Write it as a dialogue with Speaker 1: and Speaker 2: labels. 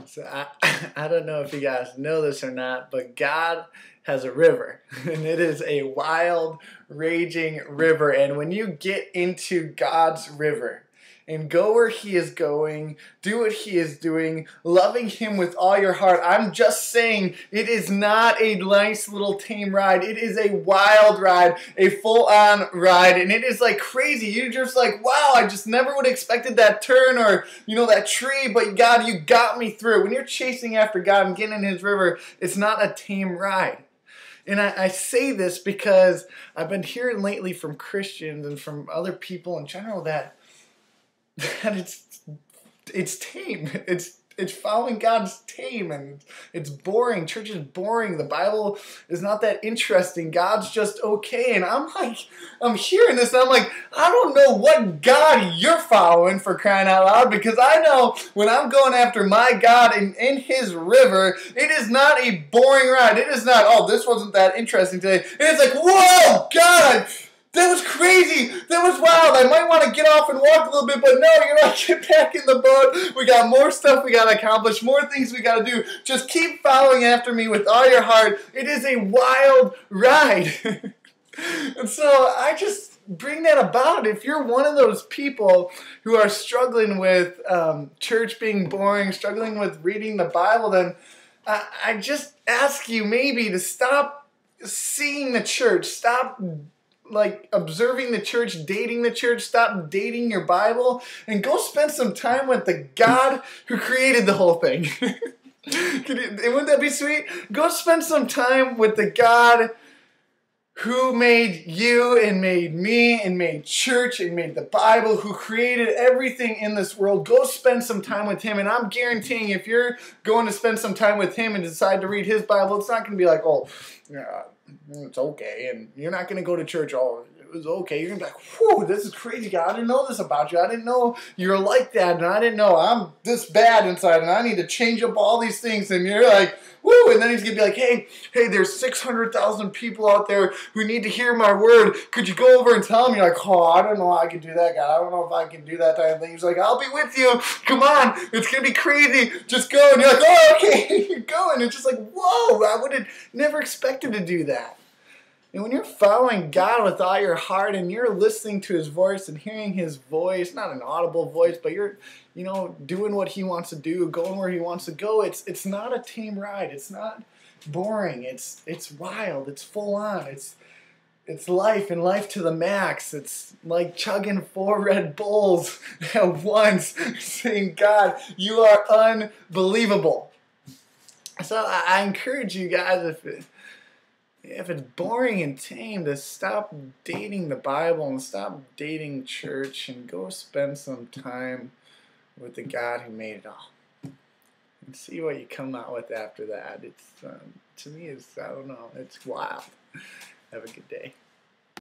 Speaker 1: So I don't know if you guys know this or not, but God has a river, and it is a wild, raging river. And when you get into God's river and go where He is going, do what He is doing, loving Him with all your heart, I'm just saying it is not a nice little tame ride. It is a wild ride, a full-on ride, and it is like crazy. You're just like, wow, I just never would have expected that turn or, that tree, but God, you got me through. When you're chasing after God and getting in His river, it's not a tame ride. And I say this because I've been hearing lately from Christians and from other people in general that it's tame. It's following God's tame, and it's boring. Church is boring. The Bible is not that interesting. God's just okay. And I'm hearing this, and I'm like, I don't know what God you're following, for crying out loud, because I know when I'm going after my God in His river, it is not a boring ride. It is not, oh, this wasn't that interesting today. It's like, whoa, God, that was crazy. That was wild. I might want to get off and walk a little bit, but no, you're like, get back in the boat. We got more stuff we got to accomplish, more things we got to do. Just keep following after me with all your heart. It is a wild ride. And so I just bring that about. If you're one of those people who are struggling with church being boring, struggling with reading the Bible, then I just ask you maybe to stop seeing the church. Stop observing the church, dating the church. Stop dating your Bible and go spend some time with the God who created the whole thing. Wouldn't that be sweet? Go spend some time with the God who made you and made me and made church and made the Bible, who created everything in this world. Go spend some time with Him. And I'm guaranteeing if you're going to spend some time with Him and decide to read His Bible, it's not going to be like, oh, yeah, it's okay. And you're not going to go to church, oh, it was okay. You're going to be like, whew, this is crazy, God. I didn't know this about you. I didn't know you're like that. And I didn't know I'm this bad inside. And I need to change up all these things. And you're like, woo, and then He's going to be like, hey, there's 600,000 people out there who need to hear my word. Could you go over and tell them? You're like, oh, I don't know how I can do that, God. I don't know if I can do that type of thing. He's like, I'll be with you. Come on. It's going to be crazy. Just go. And you're like, oh, okay. You're going. It's just like, whoa, I would have never expected to do that. And when you're following God with all your heart and you're listening to His voice and hearing His voice, not an audible voice, but you're, doing what He wants to do, going where He wants to go, it's not a tame ride. It's not boring. It's wild. It's full on. It's life and life to the max. It's like chugging 4 Red Bulls at once, saying, God, you are unbelievable. So I encourage you guys, if it's boring and tame, to stop dating the Bible and stop dating church and go spend some time with the God who made it all. And see what you come out with after that. It's to me, I don't know, it's wild. Have a good day.